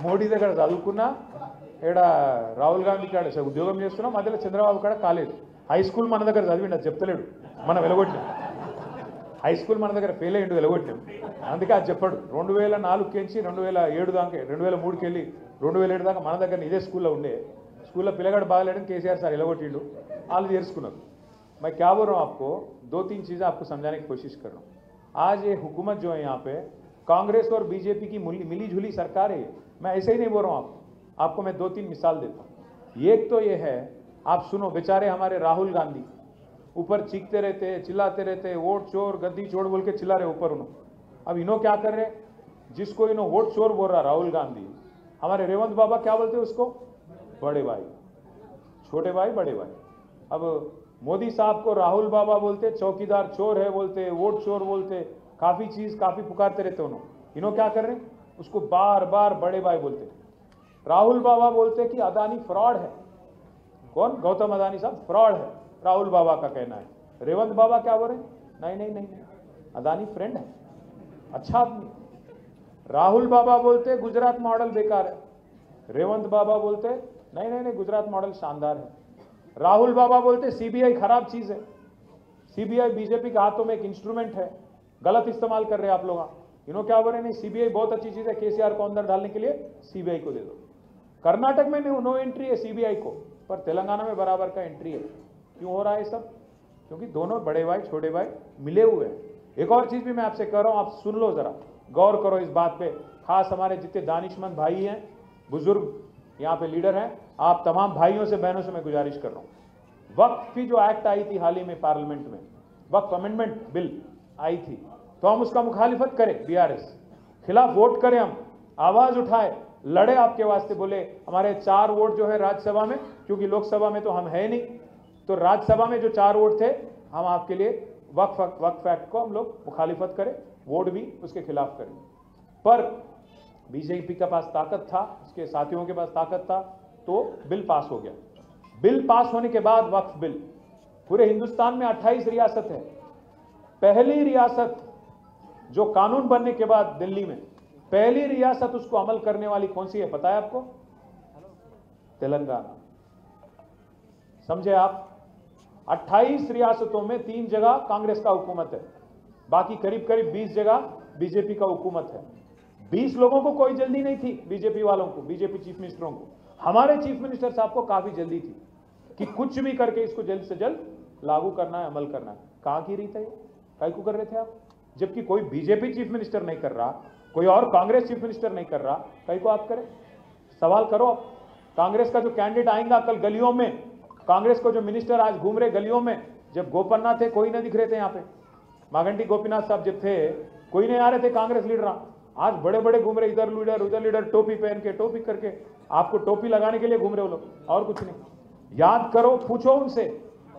మోడీ దగ్గర చదువుకున్నా, ఇక్కడ రాహుల్ గాంధీ కాడ ఉద్యోగం చేస్తున్నాం, మధ్యలో చంద్రబాబు కాడ కాలేదు. హై స్కూల్ మన దగ్గర చదివిండు, అది చెప్తలేడు, మనం వెలగొట్టినాం. హై స్కూల్ మన దగ్గర ఫెయిల్ అయ్యిండు, వెలగొట్టినాం. అందుకే అది చెప్పాడు. 2004 నుంచి 2007 దాకా, 2003కి వెళ్ళి 2007 దాకా మన దగ్గర ఇదే స్కూల్లో ఉండే. స్కూల్లో పిల్లగాడు బాగలేడని కేసీఆర్ సార్ వెలగొట్టిండు, వాళ్ళు చేర్చుకున్నారు. मैं क्या बोल रहा हूँ आपको, 2-3 चीज़ें आपको समझाने की कोशिश कर रहा हूँ. आज ये हुकूमत जो है यहाँ पे कांग्रेस और बीजेपी की मिली जुली सरकार है. मैं ऐसे ही नहीं बोल रहा हूँ आपको मैं 2-3 मिसाल देता हूँ. एक तो ये है, आप सुनो, बेचारे हमारे राहुल गांधी ऊपर चीखते रहते, चिल्लाते रहते, वोट चोर गद्दी चोर बोल के चिल्ला रहे ऊपर उन्हों. अब इन्हों क्या कर रहे, जिसको इन्हों वोट चोर बोल रहा राहुल गांधी, हमारे रेवंत बाबा क्या बोलते उसको, बड़े भाई, छोटे भाई बड़े भाई. अब मोदी साहब को राहुल बाबा बोलते, चौकीदार चोर है बोलते, वोट चोर बोलते, काफी चीज काफी पुकारते रहते उन्होंने. इन्हों क्या कर रहे हैं, उसको बार बार बड़े भाई बोलते. राहुल बाबा बोलते कि अदानी फ्रॉड है. कौन, गौतम अदानी साहब फ्रॉड है, राहुल बाबा का कहना है. रेवंत बाबा क्या बोल रहे, नहीं नहीं नहीं, अदानी फ्रेंड है, अच्छा आदमी. राहुल बाबा बोलते गुजरात मॉडल बेकार है, रेवंत बाबा बोलते नहीं नहीं नहीं, गुजरात मॉडल शानदार है. राहुल बाबा बोलते सीबीआई खराब चीज है, सीबीआई बीजेपी के हाथों में एक इंस्ट्रूमेंट है, गलत इस्तेमाल कर रहे हैं आप लोग. इन्हों क्या बोल रहे, नहीं सीबीआई बहुत अच्छी चीज है, केसीआर को अंदर डालने के लिए सीबीआई को दे दो. कर्नाटक में नो एंट्री है सीबीआई को, पर तेलंगाना में बराबर का एंट्री है. क्यों हो रहा है सब, क्योंकि दोनों बड़े भाई छोटे भाई मिले हुए हैं. एक और चीज भी मैं आपसे कह रहा हूं, आप सुन लो जरा, गौर करो इस बात पे. खास हमारे जितने दानिशमंद भाई हैं, बुजुर्ग यहाँ पे लीडर हैं, आप तमाम भाइयों से बहनों से मैं गुजारिश कर रहा हूँ. वक्फ की जो एक्ट आई थी हाल ही में पार्लियामेंट में, वक्फ अमेंडमेंट बिल आई थी, तो हम उसका मुखालिफत करें, बीआरएस खिलाफ वोट करें, हम आवाज उठाए, लड़े आपके वास्ते, बोले हमारे 4 वोट जो है राज्यसभा में, क्योंकि लोकसभा में तो हम है नहीं, तो राज्यसभा में जो 4 वोट थे, हम आपके लिए वक्फ एक्ट को हम लोग मुखालिफत करें, वोट भी उसके खिलाफ करें. पर बीजेपी के पास ताकत था, उसके साथियों के पास ताकत था, तो बिल पास हो गया. बिल पास होने के बाद वक्फ बिल, पूरे हिंदुस्तान में 28 रियासत है. पहली रियासत जो कानून बनने के बाद दिल्ली में पहली रियासत उसको अमल करने वाली कौन सी है पता है आपको, तेलंगाना. समझे आप, 28 रियासतों में 3 जगह कांग्रेस का हुकूमत है, बाकी करीब करीब 20 जगह बीजेपी का हुकूमत है. 20 लोगों को कोई जल्दी नहीं थी, बीजेपी वालों को, बीजेपी चीफ मिनिस्टरों को. हमारे चीफ मिनिस्टर साहब को काफी जल्दी थी कि कुछ भी करके इसको जल्द से जल्द लागू करना है, अमल करना है. कहां की रीत है, काय को कर रहे थे आप, जबकि कोई बीजेपी चीफ मिनिस्टर नहीं कर रहा, कोई और कांग्रेस चीफ मिनिस्टर नहीं कर रहा, काय को आप करें. सवाल करो आप, कांग्रेस का जो कैंडिडेट आएगा कल गलियों में, कांग्रेस को जो मिनिस्टर आज घूम रहे गलियों में, जब गोपन्ना थे कोई नहीं दिख रहे थे यहाँ पे, मागंटी गोपीनाथ साहब जब थे कोई नहीं आ रहे थे कांग्रेस लीडर, आज बड़े बड़े घूम रहे, इधर लीडर उधर लीडर, टोपी पहन के, टोपी करके, आपको टोपी लगाने के लिए घूम रहे हो लोग, और कुछ नहीं. याद करो, पूछो उनसे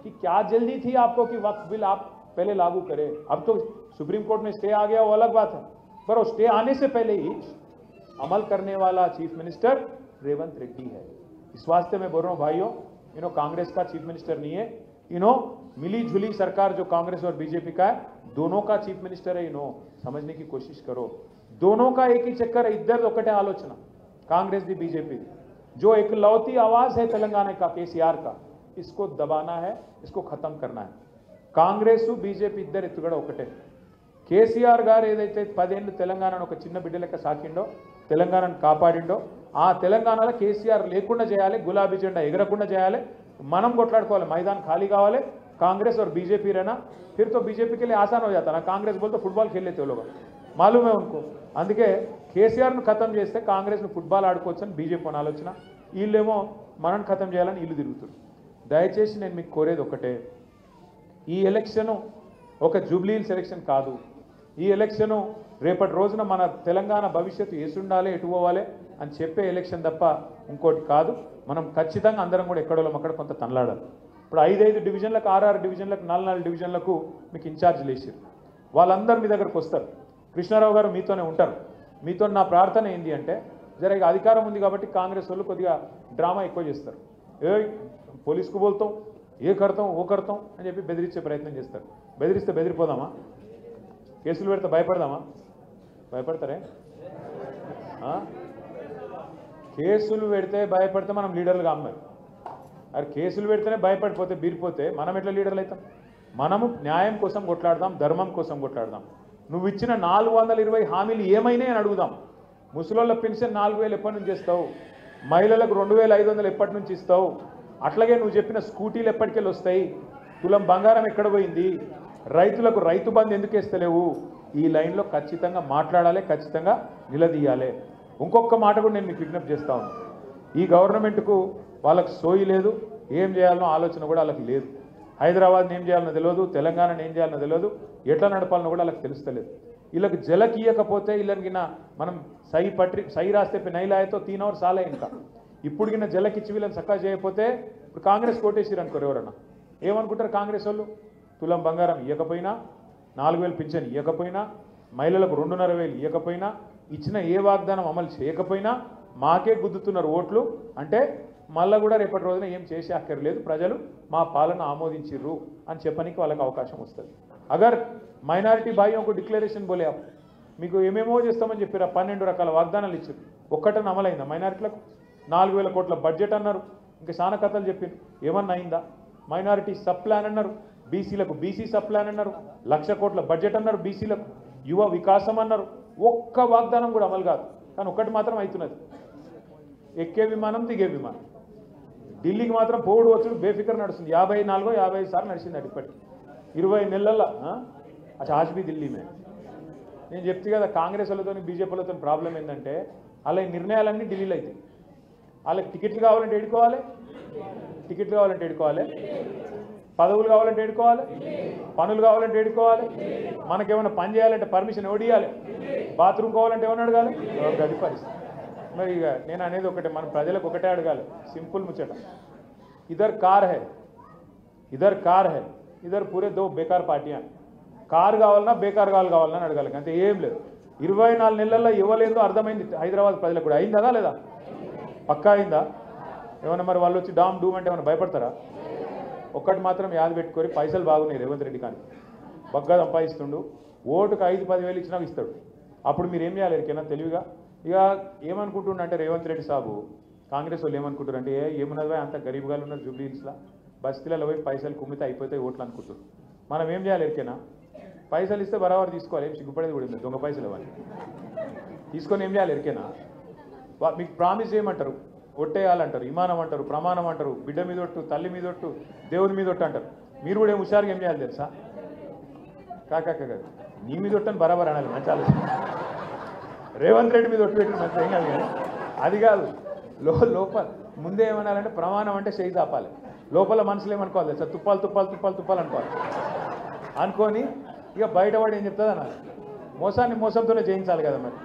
कि क्या जल्दी थी आपको कि वक्फ बिल आप पहले लागू करें. अब तो सुप्रीम कोर्ट में स्टे आ गया, वो अलग बात है, पर स्टे आने से पहले ही अमल करने वाला चीफ मिनिस्टर रेवंत रेड्डी है. इस वास्ते मैं बोल रहा हूं भाइयों, इन्हों कांग्रेस का चीफ मिनिस्टर नहीं है, इन्हों मिली जुली सरकार जो कांग्रेस और बीजेपी का है, दोनों का चीफ मिनिस्टर है. इन्हों समझने की कोशिश करो, दोनों का एक ही चक्कर है, इधर ఒకటే ఆలోచన, कांग्रेस दी बीजेपी दी. जो एकलौती आवाज है तेलंगाना का, केसीआर का, इसको दबाना है, इसको खत्म करना है. కాంగ్రెస్ బీజేపీ ఇద్దరు ఎత్తుగడ ఒకటే. కేసీఆర్ గారు ఏదైతే 10 ఏళ్ళు తెలంగాణను ఒక చిన్న బిడ్డ లెక్క సాకిండో, తెలంగాణను కాపాడిండో, ఆ తెలంగాణలో కేసీఆర్ లేకుండా చేయాలి, గులాబీ జెండా ఎగరకుండా చేయాలి, మనం కొట్లాడుకోవాలి, मैदान खाली కావాలి. कांग्रेस और बीजेपी रहना, फिर तो बीजेपी के लिए आसान हो जाता ना. कांग्रेस बोलते फुटबॉल खेल लेते हो लोग, मालूम है उनको. అందుకే కేసీఆర్ను ఖతం చేస్తే కాంగ్రెస్ను ఫుట్బాల్ ఆడుకోవచ్చని బీజేపీ అని ఆలోచన, వీళ్ళేమో మనని ఖతం చేయాలని ఇల్లు తిరుగుతారు. దయచేసి నేను మీకు కోరేది ఒకటే, ఈ ఎలక్షన్ ఒక జూబ్లీహిల్స్ ఎలక్షన్ కాదు. ఈ ఎలక్షన్ రేపటి రోజున మన తెలంగాణ భవిష్యత్తు ఏసుండాలి, ఎటు పోవాలి అని చెప్పే ఎలక్షన్ తప్ప ఇంకోటి కాదు. మనం ఖచ్చితంగా అందరం కూడా ఎక్కడోళ్ళం అక్కడ కొంత తనలాడాలి. ఇప్పుడు 5 డివిజన్లకు, 6 డివిజన్లకు, 4 డివిజన్లకు మీకు ఇన్ఛార్జ్లు వేసారు, వాళ్ళందరూ మీ దగ్గరకు వస్తారు. కృష్ణారావు గారు మీతోనే ఉంటారు. మీతో నా ప్రార్థన ఏంటి అంటే, జర అధికారం ఉంది కాబట్టి కాంగ్రెస్ వాళ్ళు కొద్దిగా డ్రామా ఎక్కువ చేస్తారు. ఏ పోలీస్కు బోల్తాం, ఏ కడతాం ఓ కడతాం అని చెప్పి బెదిరించే ప్రయత్నం చేస్తారు. బెదిరిస్తే బెదిరిపోదామా, కేసులు పెడితే భయపడదామా, భయపడతారే. కేసులు పెడితే భయపడితే మనం లీడర్లుగా అమ్మారు. అరే కేసులు పెడితేనే భయపడిపోతే బీరిపోతే మనం ఎట్లా లీడర్లు అవుతాం? మనము న్యాయం కోసం కొట్లాడదాం, ధర్మం కోసం కొట్లాడదాం. నువ్వు ఇచ్చిన 420 హామీలు ఏమైనా అని అడుగుదాం. ముసలోళ్ళ పెన్షన్ 4000 ఎప్పటి నుంచి ఇస్తావు? మహిళలకు 2500 ఎప్పటి నుంచి ఇస్తావు? అట్లాగే నువ్వు చెప్పిన స్కూటీలు ఎప్పటికెళ్ళి వస్తాయి? తులం బంగారం ఎక్కడ పోయింది? రైతులకు రైతు బంధు ఎందుకు ఇస్తలేవు? ఈ లైన్లో ఖచ్చితంగా మాట్లాడాలి, ఖచ్చితంగా నిలదీయాలి. ఇంకొక మాట కూడా నేను మీకు విజ్ఞప్తి చేస్తా ఉన్నాను. ఈ గవర్నమెంట్కు వాళ్ళకి సోయి లేదు, ఏం చేయాలనో ఆలోచన కూడా వాళ్ళకి లేదు. హైదరాబాద్ని ఏం చేయాలనో తెలియదు, తెలంగాణని ఏం చేయాలనో తెలియదు, ఎట్లా నడపాలనో కూడా వాళ్ళకి తెలుస్తలేదు. వీళ్ళకి జలకి ఇవ్వకపోతే వీళ్ళకి మనం సై రాస్తే నైలాయతో 3 hours సాలే. ఇంకా ఇప్పుడు గిన్న జలకిచ్చి వీళ్ళని చక్కగా చేయకపోతే ఇప్పుడు కాంగ్రెస్ కోటేసిరు అనుకోరు ఎవరన్నా ఏమనుకుంటారు? కాంగ్రెస్ వాళ్ళు తులం బంగారం ఇవ్వకపోయినా, 4000 పింఛన్ ఇవ్వకపోయినా, మహిళలకు 2500 ఇవ్వకపోయినా, ఇచ్చిన ఏ వాగ్దానం అమలు చేయకపోయినా మాకే గుద్దుతున్నారు ఓట్లు అంటే మళ్ళీ కూడా రేపటి రోజున ఏం చేసే అక్కర్లేదు, ప్రజలు మా పాలన ఆమోదించిర్రు అని చెప్పడానికి వాళ్ళకి అవకాశం వస్తుంది. అగర్ మైనారిటీ భాయ్యం ఒక డిక్లరేషన్ బోలే మీకు ఏమేమో చేస్తామని చెప్పారు, 12 రకాల వాగ్దానాలు ఇచ్చారు, ఒక్కటని అమలైందా? మైనారిటీలకు 4000 కోట్ల బడ్జెట్ అన్నారు, ఇంకా చాలా కథలు చెప్పారు, ఏమన్నా అయిందా? మైనారిటీ సబ్ ప్లాన్ అన్నారు, బీసీలకు బీసీ సబ్ ప్లాన్ అన్నారు, 1,00,000 కోట్ల బడ్జెట్ అన్నారు బీసీలకు, యువ వికాసం అన్నారు, ఒక్క వాగ్దానం కూడా అమలు కాదు. కానీ ఒక్కటి మాత్రం అవుతున్నది, ఎక్కే విమానం దిగే విమానం. ఢిల్లీకి మాత్రం పోవుడు వచ్చుడు బేఫికర్ నడుస్తుంది, 54-55 సార్లు నడిచింది అది ఇప్పటికి 20 నెలల్లో. అచ్చా ఆజ్ బీ ఢిల్లీ మే. నేను చెప్తే కదా కాంగ్రెస్ వాళ్ళతో బీజేపీలతో ప్రాబ్లం ఏంటంటే వాళ్ళ నిర్ణయాలన్నీ ఢిల్లీలో అవుతాయి. వాళ్ళకి టికెట్లు కావాలంటే ఎడుకోవాలి, టికెట్లు కావాలంటే ఎడుకోవాలి, పదవులు కావాలంటే ఎడుకోవాలి, పనులు కావాలంటే ఎడుకోవాలి, మనకేమైనా పని చేయాలంటే పర్మిషన్ ఎవడు ఇవ్వాలి, బాత్రూమ్ కావాలంటే ఎవరిని అడగాలి, గది పరిస్థితి. మరి ఇక నేను అనేది ఒకటే, మన ప్రజలకు ఒకటే అడగాలి, సింపుల్ ముచ్చట. ఇద్దరు కార్ హై, ఇద్దరు పూరే 2 బేకార్ పార్టీయా. కారు కావాలన్నా బేకార్ కావాలన్నా అని అడగాలి, అంతే, ఏం లేదు. 24 నెలల్లో ఇవ్వలేదో అర్థమైంది హైదరాబాద్ ప్రజలకు కూడా. అయిందా లేదా? పక్కా అయిందా? ఏమన్నా మరి వాళ్ళు వచ్చి డామ్ డూమ్ అంటే ఏమన్నా భయపడతారా? ఒక్కటి మాత్రం యాద పెట్టుకొని, పైసలు బాగున్నాయి రేవంత్ రెడ్డి కానీ బగ్గా సంపాదిస్తుండు, ఓటుకు 5-10 వేలు ఇచ్చినా ఇస్తాడు. అప్పుడు మీరు ఏం చేయాలి ఎరికైనా తెలివిగా? ఇక ఏమనుకుంటుండంటే రేవంత్ రెడ్డి సాబు, కాంగ్రెస్ వాళ్ళు ఏమనుకుంటారు అంటే ఏమున్నది అంత గరీబ్గా ఉన్నారు జూబ్లీ హిల్స్లో, బస్తీలలో పోయి పైసలు కుమ్మితే అయిపోతాయి ఓట్లు అనుకుంటారు. మనం ఏం చేయాలి ఎరికైనా? పైసలు ఇస్తే బరాబర్ తీసుకోవాలి, ఏం సిగ్గుపడేది కూడా ఉంది, దొంగ పైసలు అవన్నీ తీసుకొని ఏం చేయాలి ఎరికైనా? మీకు ప్రామిస్ చేయమంటారు, ఒట్టేయాలంటారు, ఇమానం అంటారు, ప్రమాణం అంటారు, బిడ్డ మీద ఒట్టు, తల్లి మీద ఒట్టు, దేవుని మీద ఒట్టు అంటారు. మీరు కూడా ఏం హుషారుగా ఏం చేయాలి తెలుసా? కాదు, నీ మీద ఒట్టని బరాబర్ అనాలి, మంచి ఆలోచన. రేవంత్ రెడ్డి మీద ఒట్టు పెట్టిన మంచి ఏం కాదు, కానీ అది కాదు. లోపల ముందే ఏమనాలంటే ప్రమాణం అంటే చేయి చాపాలి, లోపల మనసులో ఏమనుకోవాలి తెలుసా? తుప్పాలు అనుకొని ఇక బయటపడి ఏం చెప్తుంది అనాలి. మోసాన్ని మోసంతోనే జయించాలి కదా. మరి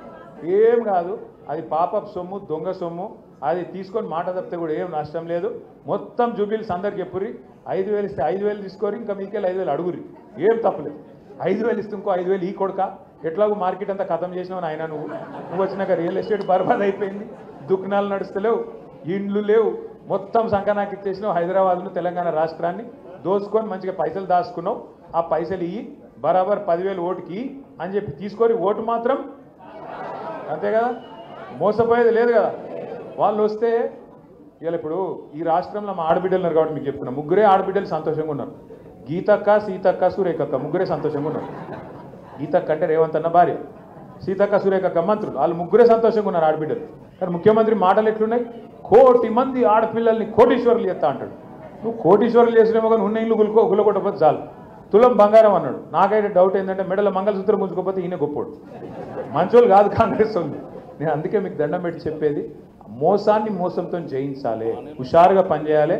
ఏం కాదు, అది పాప సొమ్ము, దొంగ సొమ్ము, అది తీసుకొని మాట తప్పితే కూడా ఏం నష్టం లేదు. మొత్తం జూబిల్స్ అందరికి చెప్పుర్రి, 5,000 ఇస్తే 5,000 తీసుకోరి, ఇంకా మీకెళ్ళి 5,000 అడుగురి, ఏం తప్పలేదు. 5,000 ఇస్తే ఇంకో 5,000 ఈ కొడుక, ఎట్లాగో మార్కెట్ అంతా ఖతం చేసినావు ఆయన, నువ్వు వచ్చినాక రియల్ ఎస్టేట్ బర్బాద్ అయిపోయింది, దుకాణాలు నడుస్తలేవు, ఇండ్లు లేవు, మొత్తం సంకనాకి ఇచ్చేసినావు, హైదరాబాద్ను తెలంగాణ రాష్ట్రాన్ని దోసుకొని మంచిగా పైసలు దాచుకున్నావు. ఆ పైసలు ఇయ్యి, బరాబర్ 10,000 ఓటుకి అని చెప్పి తీసుకొని ఓటు మాత్రం అంతే కదా, మోసపోయేది లేదు కదా. వాళ్ళు వస్తే ఇవాళ ఇప్పుడు ఈ రాష్ట్రంలో మా ఆడబిడ్డలు ఉన్నారు కాబట్టి మీకు చెప్తున్నా, 3 ఆడబిడ్డలు సంతోషంగా ఉన్నారు. గీతక్క, సీతక్క, సురేఖక్క 3 సంతోషంగా ఉన్నారు. గీతక్క అంటే రేవంత్ అన్న భార్య, సీతక్క, సురేఖక్క మంత్రులు, వాళ్ళు 3 సంతోషంగా ఉన్నారు ఆడబిడ్డలు. కానీ ముఖ్యమంత్రి మాటలు ఎట్లున్నాయి? 1,00,00,000 మంది ఆడపిల్లల్ని కోటీశ్వరులు చేస్తా అంటాడు. నువ్వు కోటీశ్వరులు చేసినేమో కానీ ఉన్న ఇల్లు గుల్లకొట్టకపోతే చాలు, తులం బంగారం అన్నాడు. నాకైతే డౌట్ ఏంటంటే మెడల మంగళసూత్రం ముంచుకోకపోతే ఈయన గొప్పోడు, మంచోళ్ళు కాదు కాంగ్రెస్ వాళ్ళు. నేను అందుకే మీకు దండం పెట్టి చెప్పేది, మోసాన్ని మోసంతో జయించాలి, హుషారుగా పనిచేయాలి.